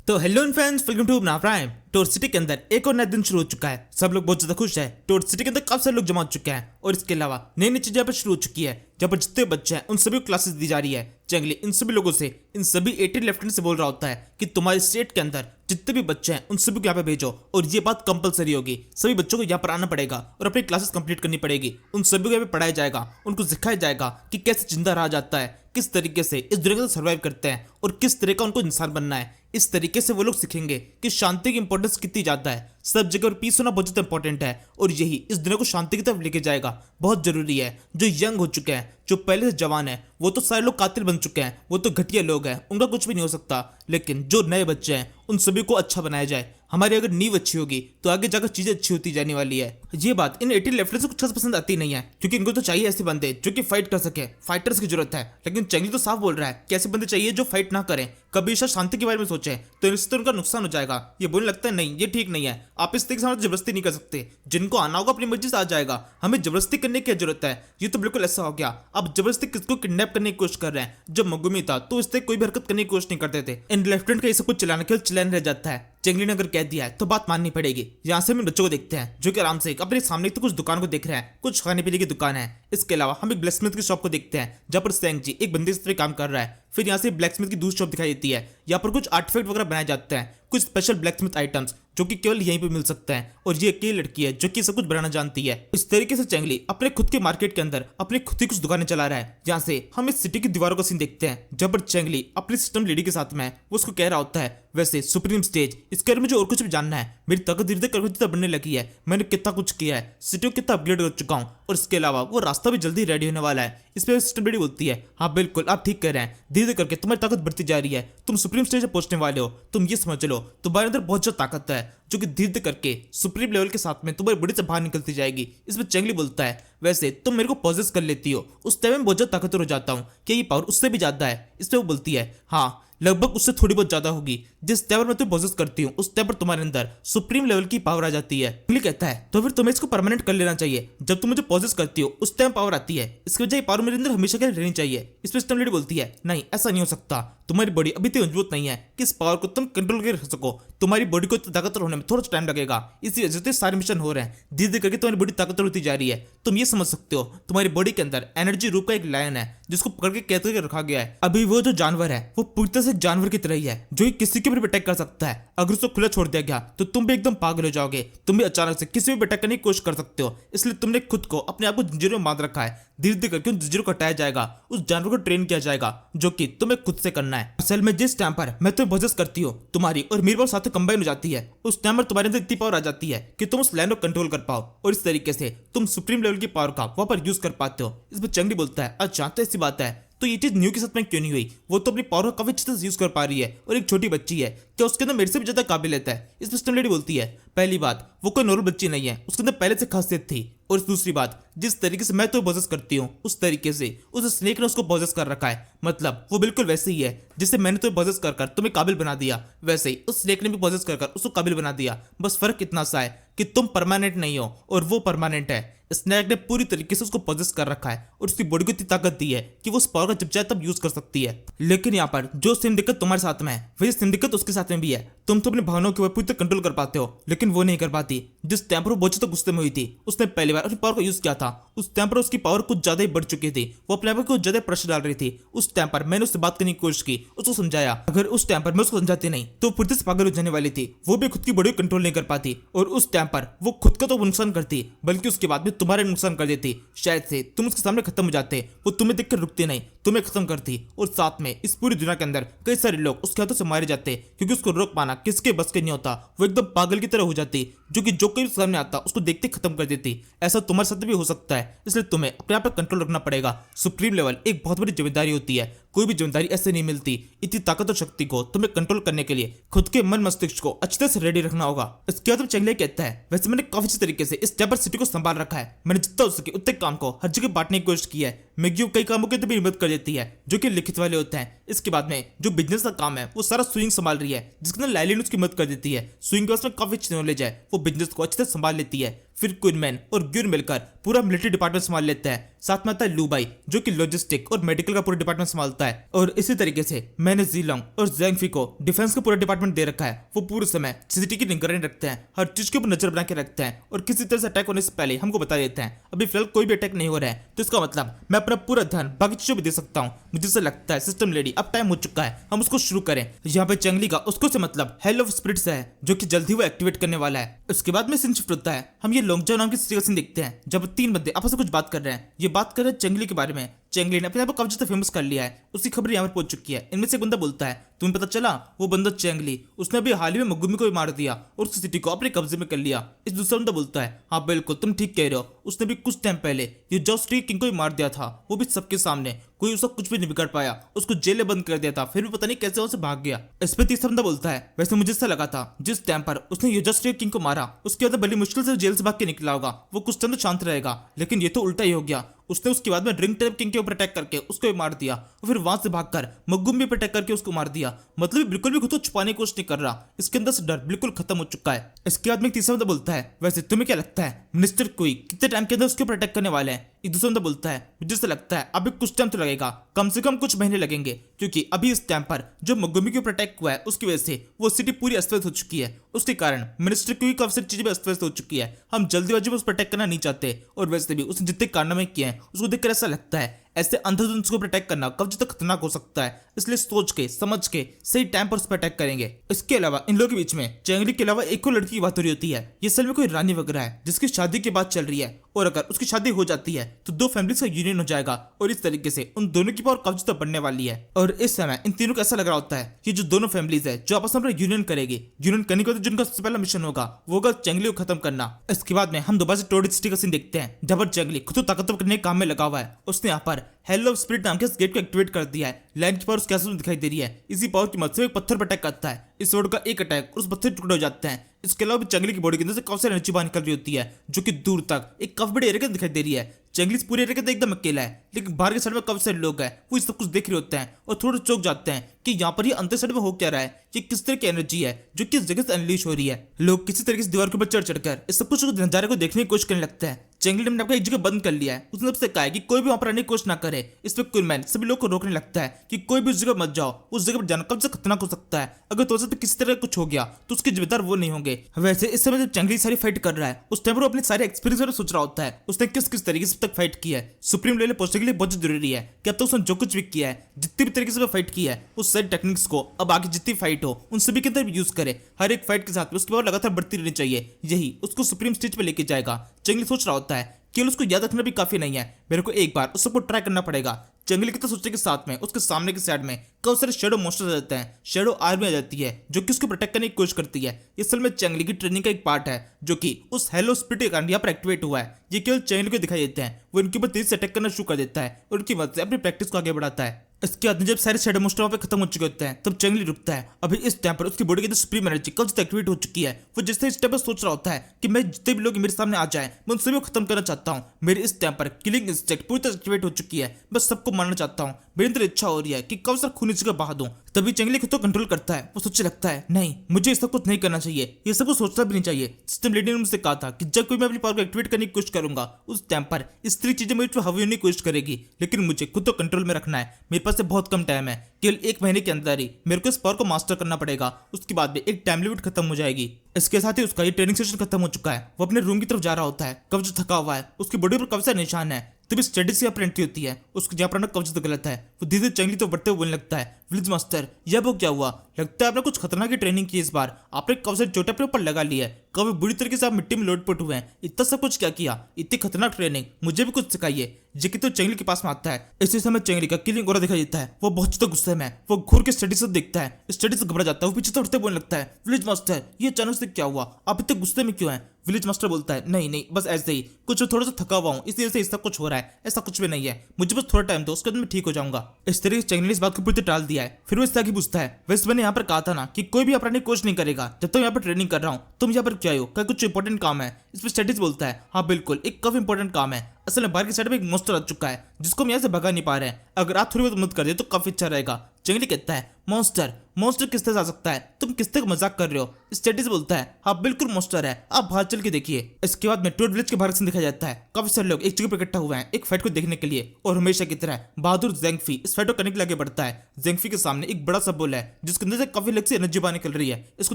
तो hello friends, welcome to अपना prime. टोर city के अंदर एक और नया दिन शुरू हो चुका है। सब लोग बहुत ज्यादा खुश है। टोर सिटी के अंदर काफी सारे लोग जमा हो चुके हैं और इसके अलावा नई नई चीजें यहाँ पर शुरू हो चुकी है। जहाँ पर जितने बच्चे हैं उन सभी को क्लासेस दी जा रही है। जंगली इन सभी लोगों से, इन सभी 18 लेफ्टिनेंट से बोल रहा होता है कि तुम्हारे स्टेट के अंदर जितने भी बच्चे हैं उन सभी को यहाँ पे भेजो और ये बात कंपलसरी होगी। सभी बच्चों को यहाँ पर आना पड़ेगा और अपनी क्लासेस कंप्लीट करनी पड़ेगी। उन सभी को यहाँ पे पढ़ाया जाएगा, उनको सिखाया जाएगा कि कैसे जिंदा रहा जाता है, किस तरीके से इस दुनिया को सर्वाइव करते हैं और किस तरह का उनको इंसान बनना है। इस तरीके से वो लोग सीखेंगे कि शांति की इंपॉर्टेंस कितनी ज्यादा है। सब जगह पर पीस होना बहुत ज्यादा इंपॉर्टेंट है और यही इस दुनिया को शांति की तरफ लेके जाएगा। बहुत जरूरी है। जो यंग हो चुके हैं, जो पहले से जवान है, वो तो सारे लोग कातिल बन चुके हैं, वो तो घटिया लोग हैं, उनका कुछ भी नहीं हो सकता। लेकिन जो नए बच्चे हैं उन सभी को अच्छा बनाया जाए। हमारी अगर नींव अच्छी होगी तो आगे जाकर चीजें अच्छी होती जाने वाली है। ये बात इन 18 लेफ्टिनेंट्स को कुछ खास पसंद आती नहीं है, क्योंकि इनको तो चाहिए ऐसे बंदे जो कि फाइट कर सके। फाइटर्स की जरूरत है। लेकिन चंगली तो साफ बोल रहा है कि ऐसे बंदे चाहिए जो फाइट ना करें, कभी शांति के बारे में सोचें, तो इससे तो उनका नुकसान हो जाएगा। ये बोलने लगता है नहीं, ये ठीक नहीं है, आप इस तरीके से हमारे जबरदस्ती नहीं कर सकते। जिनको आना होगा अपनी मर्जी से आ जाएगा, हमें जबरदस्ती करने की जरूरत है। ये तो बिल्कुल ऐसा हो गया। आप जबरदस्ती किसको किडनैप करने की कोशिश कर रहे हैं। जब मगुमी था तो इससे कोई भी हरकत करने की कोशिश नहीं करते थे। इन लेफ्टिनेंट का ये सब कुछ चलाने के लिए चलाने रह जाता है। जंगली ने अगर कह दिया है तो बात माननी पड़ेगी। यहाँ से हम बच्चों को देखते हैं जो कि आराम से अपने सामने तो कुछ दुकान को देख रहे हैं। कुछ खाने पीने की दुकान है। इसके अलावा हम एक ब्लैकस्मिथ की शॉप को देखते हैं जहाँ पर सेंग जी एक बंदे की तरह काम कर रहा है। फिर यहाँ से ब्लैकस्मिथ की दूसरी शॉप दिखाई देती है। यहाँ पर कुछ आर्टिफैक्ट वगैरह बनाए जाते हैं, कुछ स्पेशल ब्लैकस्मिथ आइटम्स जो कि केवल यहीं पे मिल सकते हैं। और ये अकेली लड़की है जो कि सब कुछ बनाना जानती है। इस तरीके से चंगली अपने खुद के मार्केट के अंदर अपनी खुद की कुछ दुकानें चला रहा है। जहाँ से हम इस सिटी की दीवारों का सीन देखते हैं जहाँ पर चंगली अपनी सिस्टम लेडी के साथ में वो उसको कह रहा होता है, वैसे सुप्रीम स्टेज इसके बारे में मुझे और कुछ भी जानना है। मेरी ताकत धीरे धीरे करके बढ़ने लगी है, मैंने कितना कुछ किया है, सिटी को कितना अपग्रेड कर चुका हूँ और इसके अलावा वो रास्ता भी जल्दी रेडी होने वाला है। इस पर सिस्टम लेडी बोलती है, हाँ बिल्कुल आप ठीक कह रहे हैं, धीरे धीरे करके तुम्हारी ताकत बढ़ती जा रही है, तुम सुप्रीम स्टेज पर पहुंचने वाले हो। तुम ये समझ लो तुम्हारे अंदर बहुत ज्यादा ताकत है जो कि धीरे धीरे करके सुप्रीम लेवल के साथ में तुम्हारी बॉडी से बाहर निकलती जाएगी। इसमें चंगली बोलता है, वैसे तुम मेरे को पॉजेस कर लेती हो, उस टाइम में बहुत ज्यादा ताकतवर हो जाता हूँ, क्या ये पावर उससे भी ज्यादा है? इस पे वो बोलती है, हाँ लगभग उससे थोड़ी बहुत ज्यादा होगी। जिस टाइम मैं तुम्हें पॉजेस करती हूँ उस टाइम पर तुम्हारे अंदर सुप्रीम लेवल की पावर आ जाती है। चंगली कहता है, तो फिर तुम्हें इसको परमानेंट कर लेना चाहिए। जब तुम मुझे पॉजेस करती हो उस टाइम पावर आती है, इसकी वजह पावर मेरे अंदर हमेशा के लिए रहनी चाहिए। इस पर सिस्टम लेडी बोलती है, नहीं ऐसा नहीं हो सकता, तुम्हारी बॉडी अभी तक मजबूत नहीं है कि इस पावर को तुम कंट्रोल करके रख सको। तुम्हारी बॉडी को ताकतवर होने में थोड़ा सा टाइम लगेगा, इसी वजह से सारे मिशन हो रहे हैं। धीरे धीरे करके तुम्हारी बॉडी ताकतवर होती जा रही है। तुम ये समझ सकते हो तुम्हारी बॉडी के अंदर एनर्जी रूप का एक लायन है जिसको पकड़ के कैद करके रखा गया है। अभी वो जो जानवर है वो पूरी तरह से जानवर की तरह ही है जो किसी के भी अटैक कर सकता है। अगर उसको खुला छोड़ दिया गया तो तुम भी एकदम पागल हो जाओगे। तुम भी अचानक से किसी भी अटैक करने की कोशिश कर सकते हो। इसलिए तुमने खुद को अपने आप को जंजीरों में बांध रखा है। धीरे धीरे करके उन जंजीरों को हटाया जाएगा, उस जानवर को ट्रेन किया जाएगा जो कि तुम्हें खुद से करना है। असल में जिस टाइम पर मैं तुम्हें पॉजेस करती हूँ तुम्हारी और मेरी पावर साथ कंबाइन हो जाती है, उस टाइम पर तुम्हारे अंदर इतनी पावर आ जाती है कि तुम उस लैंड को कंट्रोल कर पाओ और इस तरीके से तुम सुप्रीम लेवल की पावर का वहां पर यूज कर पाते हो। इसमें चंगली बोलता है, अच्छा तो ऐसी बात है, तो ये चीज न्यू के साथ में क्यों नहीं हुई? वो तो अपनी पावर का काफी अच्छे से यूज कर पा रही है और एक छोटी बच्ची है, क्या उसके अंदर मेरे से भी ज्यादा काबिलियत है? इस सिस्टम लेडी बोलती है, पहली बात वो कोई नॉर्मल बच्ची नहीं है, उसके अंदर पहले से खासियत थी। और दूसरी बात, जिस तरीके से मैं तो पॉजेस करती हूँ उस तरीके से उस स्नेक ने उसको पॉजेस कर रखा है। मतलब वो बिल्कुल वैसे ही है जिसे मैंने तो पॉजेस कर तुम्हें काबिल बना दिया, वैसे ही उस स्नेक ने भी पॉजेस कर उसको काबिल बना दिया। बस फर्क इतना सा है कि तुम परमानेंट नहीं हो और वो परमानेंट है। स्नैक ने पूरी तरीके से उसको पॉजेस कर रखा है और उसकी बॉडी को इतनी ताकत दी है कि वो उस पावर का जब चाहे तब यूज कर सकती है। लेकिन यहाँ पर जो सेम दिक्कत तुम्हारे साथ में है वही सेम दिक्कत उसके साथ में भी है। तुम तो अपनी भावनाओं के ऊपर पूरी तरह कंट्रोल कर पाते हो लेकिन वो नहीं कर पाती। जिस टाइम पर वो बहुत ज्यादा गुस्से में हुई थी उसने पहली बार अपनी पावर का यूज किया था, उस टाइम पर उसकी पावर कुछ ज्यादा ही बढ़ चुकी थी। वो अपने आप को ज्यादा प्रेशर डाल रही थी। उस टाइम पर मैंने उससे बात करने की कोशिश की, उसको समझाया। अगर उस टाइम पर मैं उसको समझाती नहीं तो पूरी तरह से पागल हो जाने वाली थी। वो भी खुद की बॉडी को कंट्रोल नहीं कर पाती और उस टाइम पर वो खुद का तो नुकसान करती बल्कि उसके बाद में तुम्हारे नुकसान कर देती। शायद से तुम उसके सामने खत्म हो जाते, वो तुम्हें देखकर रुकती नहीं, तुम्हें खत्म करती। और साथ में इस पूरी दुनिया के अंदर कई सारे लोग उसके हाथों से मारे जाते क्योंकि उसको रोक पाना किसके बस के नहीं होता। वो एकदम पागल की तरह हो जाती जो कि जो कोई सामने आता उसको देखते खत्म कर देती। ऐसा तुम्हारे साथ भी हो सकता है, इसलिए तुम्हें अपने आप पर कंट्रोल रखना पड़ेगा। सुप्रीम लेवल एक बहुत बड़ी जिम्मेदारी होती है, कोई भी जिम्मेदारी ऐसे नहीं मिलती। इतनी ताकत और शक्ति को तुम्हें कंट्रोल करने के लिए खुद के मन मस्तिष्क को अच्छी तरह से रेडी रखना होगा। इसके बाद चंगले कहता है, वैसे मैंने काफी अच्छी तरीके से इस जबर सिटी को संभाल रखा है। मैंने जितना हो सके उतने काम को हर जगह बांटने की कोशिश की है। मैग्यू कई कामों के भी मदद कर देती है जो कि लिखित वाले होते हैं। इसके बाद में जो बिजनेस का काम है वो सारा स्विंग संभाल रही है जिसके अंदर लाइलिन उसकी मदद कर देती है। स्विंग के पास में काफी अच्छी नॉलेज है, वो बिजनेस को अच्छे से संभाल लेती है। फिर क्वीनमैन और ग्यूर मिलकर पूरा मिलिट्री डिपार्टमेंट संभाल लेते हैं। साथ में आता है लूबाई जो कि लॉजिस्टिक और मेडिकल का पूरा डिपार्टमेंट संभालता है। और इसी तरीके से मैंने जीलोंग और ज़ैंगफी को डिफेंस का पूरा डिपार्टमेंट दे रखा है। वो पूरे समय सीसीटीवी की निगरानी रखते हैं, हर चीज के ऊपर नजर बना के रखते हैं और किसी तरह से अटैक होने से पहले हमको बता देते हैं। अभी फिलहाल कोई भी अटैक नहीं हो रहा है, तो इसका मतलब मैं अपना पूरा ध्यान बाकी चीजों पर दे सकता हूँ। मुझे ऐसा लगता है सिस्टम लेडी अब टाइम हो चुका है, हम उसको शुरू करें। यहाँ पे चंगली का उसको से मतलब हेल ऑफ स्पिरिट्स है जो कि जल्दी वो एक्टिवेट करने वाला है। उसके बाद में सीन शिफ्ट होता है, हम ये लोंगजाओ नाम की सिटी का सीन देखते हैं जब तीन बंदे आपस में कुछ बात कर रहे हैं। ये बात कर रहे हैं चंगली के बारे में। चंगली ने अपने आप को काफी ज्यादा फेमस कर लिया है, उसकी खबर यहाँ पर पहुंच चुकी है। इनमें से एक बंदा बोलता है तुम्हें पता चला वो बंदा चंगली, उसने अभी हाल ही में मगुमी को भी मार दिया और उस सिटी को अपने कब्जे में कर लिया। इस दूसरा बंदा बोलता है हाँ बिल्कुल तुम ठीक कह रहे हो, उसने भी कुछ टाइम पहले ये जो स्ट्रीट किंग को भी मार दिया था, वो भी सबके सामने। कोई उसका कुछ भी नहीं बिगाड़ पाया, उसको जेल में बंद कर दिया था, फिर भी पता नहीं कैसे उसे भाग गया। इस पर तीसरा बंदा बोलता है वैसे मुझे ऐसा लगा था जिस टाइम पर उसने ये जो स्ट्रीट किंग को मारा उसके बाद बड़ी मुश्किल से जेल से भाग के निकला होगा, वो कुछ टाइम तो शांत रहेगा, लेकिन ये तो उल्टा ही हो गया। उसने उसके बाद में रिंग टेप किंग के ऊपर अटैक करके उसको भी मार दिया और फिर वहां से भागकर मगुमी पर अटैक करके उसको मार दिया। मतलब बिल्कुल भी खुद को छुपाने की कोशिश नहीं कर रहा, इसके अंदर से डर बिल्कुल खत्म हो चुका है। इसके बाद में तीसरा बंदा बोलता है वैसे तुम्हें क्या लगता है मिनिस्टर कोई कितने टाइम के अंदर उसके ऊपर अटैक करने वाले हैं? एक दूसरा बंदा बोलता है मुझे ऐसा लगता है अभी कुछ टाइम तो लगेगा, कम से कम कुछ महीने लगेंगे, क्योंकि अभी इस टाइम पर जो मगुमी के ऊपर अटैक हुआ है उसकी वजह से वो सिटी पूरी अस्त व्यस्त हो चुकी है। उसके कारण मिनिस्टर की काफी सारी चीजें भी अस्त व्यस्त हो चुकी है। हम जल्दीबाजी में उस पर अटैक करना नहीं चाहते, और वैसे भी उसने जितने कारनामे किए हैं उसको देखकर ऐसा लगता है ऐसे अंधाधुंध उसको अटैक करना कब तक खतरनाक हो सकता है, इसलिए सोच के समझ के सही टाइम पर उस पर अटैक करेंगे। इसके अलावा इन लोगों के बीच में चेंगली के अलावा एक और लड़की की बात हो रही होती है। ये असल में कोई रानी वगैरह है जिसकी शादी की बात चल रही है, और अगर उसकी शादी हो जाती है तो दो फैमिलीज का यूनियन हो जाएगा और इस तरीके से उन दोनों की पावर काफी ज्यादा बढ़ने वाली है। और इस समय इन तीनों को ऐसा लग रहा होता है कि जो दोनों फैमिलीज है जो आपस में अपना यूनियन करेगी, यूनियन करने के बाद जिनका सबसे पहला मिशन होगा वो होगा चेंगली को खत्म करना। इसके बाद में हम दोबारा से टोर्ड सिटी का सीन देखते हैं जब पर चेंगली खुद को ताकतवर करने के काम में लगा हुआ है। उसने यहाँ पर हेल ऑफ स्पिरिट नाम के इस गेट को एक्टिवेट कर दिया है। लैंड की पावर उसके आसपास दिखाई दे रही है। इसी पावर की मदद से एक पत्थर पर अटैक करता है, इस रोड का एक अटैक और उस पत्थर टुकड़े हो जाते हैं। इसके अलावा चंगली की बॉडी के अंदर से काफी सारी एनर्जी बाहर निकल रही होती है जो कि दूर तक एक काफी बड़े एरिया दिखाई दे रही है। चंगली पूरे एरिया के एकदम अकेला है, लेकिन बाहर के साइड में काफी सारे लोग हैं, वो सब कुछ देख रहे होते हैं और थोड़ा चौंक जाते हैं कि यहाँ पर ये अंदर साइड में हो क्या रहा है, ये किस तरह की एनर्जी है जो किस जगह से अनलीश हो रही है। लोग किसी तरीके से दीवार के ऊपर चढ़ चढ़कर इस सब कुछ नजारे को देखने की कोशिश करने लगता है। चंगली ने आपको एक जगह बंद कर लिया है, उसने सबसे कहा है कि कोई भी वहां पर आने की कोशिश ना करे। इस पर कुलमैन सभी लोग को रोकने लगता है कि कोई भी उस जगह मत जाओ, उस जगह पर जाना कब से खतरनाक हो सकता है, अगर तो किसी तरह कुछ हो गया तो उसके जिम्मेदार वो नहीं होंगे। वैसे इस समय जब चंगली सारी फाइट कर रहा है उस टाइम पर अपने सारे एक्सपीरियंस सोच रहा होता है उसने किस किस तरीके से तक फाइट किया है। सुप्रीम लेवल पहुंचने के लिए बहुत जरूरी है कि अब तक उसने जो कुछ भी किया है, जितनी भी तरीके से फाइट किया है, उस सारी टेक्निक्स को अब आगे जितनी फाइट हो उन सभी के अंदर यूज करे। हर एक फाइट के साथ में उसकी पावर लगातार बढ़ती रहनी चाहिए, यही उसको सुप्रीम स्टेज पे लेके जाएगा। चंगली सोच रहा होता है केवल उसको याद रखना भी काफी नहीं है, मेरे को एक बार उस सबको ट्राई करना पड़ेगा। चंगली के तो सोचने के साथ में उसके सामने की साइड में काफी सारे शेडो मॉन्स्टर्स आ जाते हैं, शेडो आर्मी आ जाती है जो कि उसको प्रोटेक्ट करने की कोशिश करती है। ये असल में चंगली की ट्रेनिंग का एक पार्ट है जो कि उस हेलो स्पिरिट के कारण यहाँ पर एक्टिवेट हुआ है। ये केवल चंगली को दिखाई देते हैं, वो इनके ऊपर तेजी से अटैक करना शुरू कर देता है और उनकी मदद से अपनी प्रैक्टिस को आगे बढ़ाता है। इसके बाद जब सारे शेडो मोस्टर वहां पे खत्म हो चुके होते हैं तब चंगली रुकता है। अभी इस टाइम पर उसकी बॉडी के अंदर सुप्रीम एनर्जी कब से एक्टिवेट हो चुकी है। वो जिससे इस टाइम पर सोच रहा होता है कि मैं जितने भी लोग मेरे सामने आ जाए मैं उन सभी को खत्म करना चाहता हूँ। मेरे इस टाइम पर किलिंग इंस्टिंक्ट पूरी तरह एक्टिवेट हो चुकी है, मैं सबको मारना चाहता हूँ। मेरी अंदर इच्छा हो रही है कि कब से खून इसी का बहा दूं। तभी चंगली खुद को कंट्रोल करता है, वो सोचने लगता है नहीं मुझे ये सब कुछ नहीं करना चाहिए, ये सब कुछ सोचना भी नहीं चाहिए। सिस्टम लेडी ने मुझसे कहा था कि जब कोई मैं अपनी पावर को एक्टिवेट करने की कोशिश करूंगा उस टाइम पर इस तरह चीजें मेरे हावी होने की कोशिश करेगी, लेकिन मुझे खुद को कंट्रोल में रखना है। मेरे पास बहुत कम टाइम है, केवल 1 महीने के अंदर ही मेरे को इस पावर को मास्टर करना पड़ेगा, उसके बाद में एक टाइम लिमिट खत्म हो जाएगी। इसके साथ ही उसका ये ट्रेनिंग सेशन खत्म हो चुका है। वो अपने रूम की तरफ जा रहा होता है, कब्ज थका हुआ है, उसकी बॉडी पर काफी सारे निशान है। तभी स्टडीज की प्रिंट होती है, उसको जहाँ पर कब्ज तो गलत है। वो धीरे धीरे चंगली तो बढ़ते हुए बोलने लगता है विलेज मास्टर यह वो क्या हुआ, लगता है आपने कुछ खतरनाक की ट्रेनिंग की, इस बार आपने काफी सारे चोट अपने ऊपर लगा ली है, काफी बुरी तरीके से आप मिट्टी में लोटपोट हुए हैं। इतना सब कुछ क्या किया, इतनी खतरनाक ट्रेनिंग, मुझे भी कुछ सिखाइए। जेकी तो चंगली के पास में आता है। इसी समय चंगली का किलिंग और दिखाई देता है, वो बहुत ज्यादा गुस्से में है। वो घूर के स्टडी से देखता है, स्टडी से घबरा जाता है, वो पीछे दौड़ते बोलने लगता है विलेज मास्टर ये अचानक से क्या हुआ, आप इतने गुस्से में क्यों हैं। विलेज मास्टर बोलता है नहीं नहीं बस ऐसे ही कुछ थोड़ा सा थका हुआ हूँ, इसलिए से सब कुछ हो रहा है, ऐसा कुछ भी नहीं है, मुझे बस थोड़ा टाइम दो, उसके बाद मैं ठीक हो जाऊंगा। इस तरीके से चंगली ने इस बात को पूरी तरह टाल दिया है। फिर वो इससे आगे पूछता है वैसे मैंने यहाँ पर कहा था ना कि कोई भी अपराधी कोशिश नहीं करेगा जब तक यहाँ पर ट्रेनिंग कर रहा हूँ, तुम यहाँ पर क्या हो, क्या कुछ इंपॉर्टेंट काम है। इस पर स्टडीज बोलता है हाँ बिल्कुल एक काफी इंपॉर्टेंट काम है, असल में बाहर की साइड में एक मॉन्स्टर आ चुका है जिसको हम यहाँ से भगा नहीं पा रहे हैं, अगर आप थोड़ी बहुत मदद कर दे तो काफी अच्छा रहेगा। चंगली कहता है मॉन्स्टर किस तरह से आ सकता है, तुम किस तरह मजाक कर रहे हो, स्टेटिस बोलता है हाँ बिल्कुल मॉन्स्टर है, आप बाहर चल के देखिए। इसके बाद में टोड विलेज के बाहर से दिखाया जाता है काफी सारे लोग एक जगह पर इकट्ठा हुए हैं एक फाइट को देखने के लिए। और हमेशा की तरह बहादुर ज़ेंगफी इस फाइट को करने के लिए आगे बढ़ता है। ज़ेंगफी के सामने एक बड़ा सा बुल है जिसके अंदर से काफी अलग सी एनर्जी बाहर निकल रही है। इसको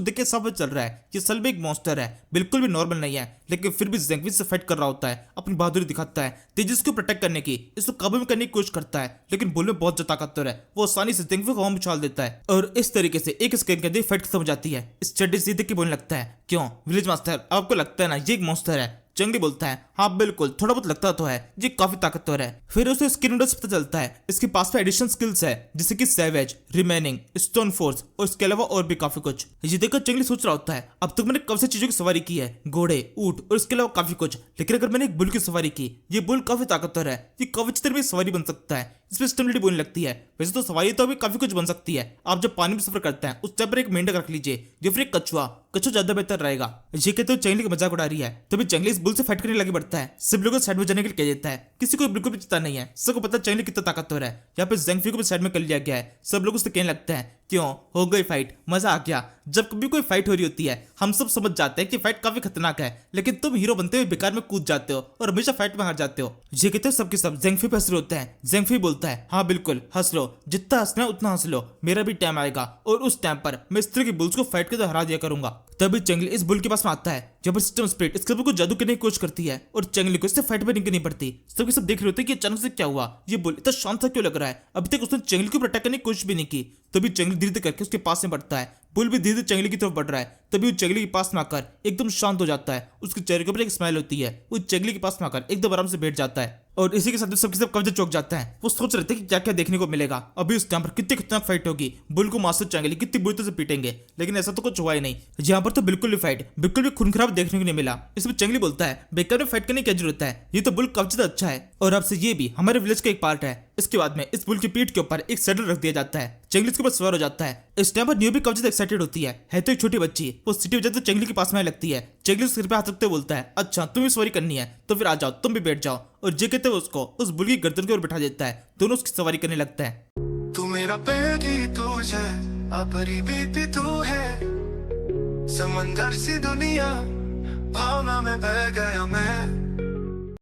देख के सब चल रहा है ये असल में एक मॉन्स्टर है, बिल्कुल भी नॉर्मल नहीं है, लेकिन फिर भी ज़ेंगफी से फाइट कर रहा होता है, अपनी बहादुरी दिखाता है, तेजस को प्रोटेक्ट करने की, इसको काबू में करने की कोशिश करता है। लेकिन बुल में बहुत ज्यादा ताकतवर है, वो आसानी से ज़ेंगफी को हवा में उछाल देता है और इस तरीके से एक स्कैन के अंदर फाइट खत्म हो जाती है। इस चड्डी से देख के बोलने लगता है क्यों विलेज मास्टर आपको लगता है ना ये एक मॉन्स्टर है? जंगली बोलता है हाँ बिल्कुल थोड़ा बहुत लगता तो है, ये काफी ताकतवर है। फिर उसे स्किन नूडल्स पता चलता है इसके पास में एडिशनल स्किल्स है जैसे कि सैवेज, रिमेनिंग, स्टोन फोर्स और इसके अलावा और भी काफी कुछ। ये देखकर जंगली सोच रहा होता है अब तक मैंने कब से चीजों की सवारी की है, घोड़े, ऊंट और इसके अलावा काफी कुछ, लेकिन अगर मैंने एक बुल की सवारी की, ये बुल काफी ताकतवर है, ये काफी अच्छी तरह में सवारी बन सकता है। इसमें स्टेबिलिटी बोलने लगती है वैसे तो सवारी तो अभी काफी कुछ बन सकती है, आप जब पानी में सफर करते हैं उस टाइम पर एक मेंढक रख लीजिए या फिर एक कछुआ ज्यादा बेहतर रहेगा। ये कहते हुए जंगली का मजाक उड़ा रही है तभी जंगली इस बुल से फाइट करने लगे बढ़ता है। सब लोगों को साइड में जाने के लिए कह देता है, किसी को बिल्कुल भी चिंता नहीं है, सबको पता जंगली कितना ताकतवर है। यहाँ पे ज़ेंगफी को भी साइड में कर लिया गया है। सब लोग उससे कहने लगते हैं क्यों हो गई फाइट, मजा आ गया। जब कभी कोई फाइट हो रही होती है हम सब समझ जाते हैं कि फाइट काफी खतरनाक है, लेकिन तुम हीरो बनते हुए बेकार में कूद जाते हो और हमेशा फाइट में हार जाते हो। ये कहते हो सबके सब ज़ेंगफी पे हंस रहे होते हैं। ज़ेंगफी बोलता है हाँ बिल्कुल हंस लो, जितना हंसना है उतना हंस लो, मेरा भी टाइम आएगा और उस टाइम पर मैं इस तरह की बुल्स को फाइट के हरा दिया करूंगा। तभी जंगली इस बुल के पास में आता है जब सिस्टम स्पिरिट इसके ऊपर को जादू करने की कोशिश करती है और जंगली को इससे फाइट में नहीं करनी पड़ती। सबके सब देख रहे होते हैं कि अचानक से क्या हुआ, ये बुल इतना शांत सा क्यों लग रहा है, अभी तक उसने जंगली को प्रोटेक्ट करने की कोशिश भी नहीं की। तभी जंगली धीरे धीरे करके उसके पास में बढ़ता है, बुल भी धीरे धीरे जंगली की तरफ बढ़ रहा है। तभी वो जंगली के पास में आकर एकदम शांत हो जाता है, उसके चेहरे के ऊपर एक स्माइल होती है, वो जंगली के पास में आकर एकदम आराम से बैठ जाता है और इसी के साथ सबके सब कब्जे चौक जाता है। वो सोच रहे थे कि क्या क्या देखने को मिलेगा, अभी उस टाइम पर कितनी खतरनाक फाइट होगी, बुल को मास्टर जंगली कितनी बुरी तरह से पीटेंगे, लेकिन ऐसा तो कुछ हुआ ही नहीं। यहाँ पर तो बिल्कुल भी फाइट बिल्कुल भी खून खराब देखने को नहीं मिला। इसमें जंगली बोलता है बेकार में फाइट करने की क्या जरूरत है, ये तो बुल काफी ज्यादा अच्छा है और अब से ये भी हमारे विलेज का एक पार्ट है। इसके बाद में इस बुल की पीठ के ऊपर एक सैडल रख दिया जाता है, जंगली इसके ऊपर सवार हो जाता है। इस टाइम पर न्यू भी काफी ज्यादा एक्साइटेड होती है तो एक छोटी बच्ची, वो सिटी वजह से जंगली के पास में लगती है। जंगली उसके सिर पे हाथ रखते बोलता है अच्छा तुम्हें सवारी करनी है तो फिर आ जाओ, तुम भी बैठ जाओ। और जे कहते हुए उसको उस बुल की गर्दन के ऊपर बिठा देता है, दोनों उसकी सवारी करने लगता है। तू मेरा बेटी तुझे अपनी बेटी तू है, समंदर सी दुनिया भावना में बह गया मैं।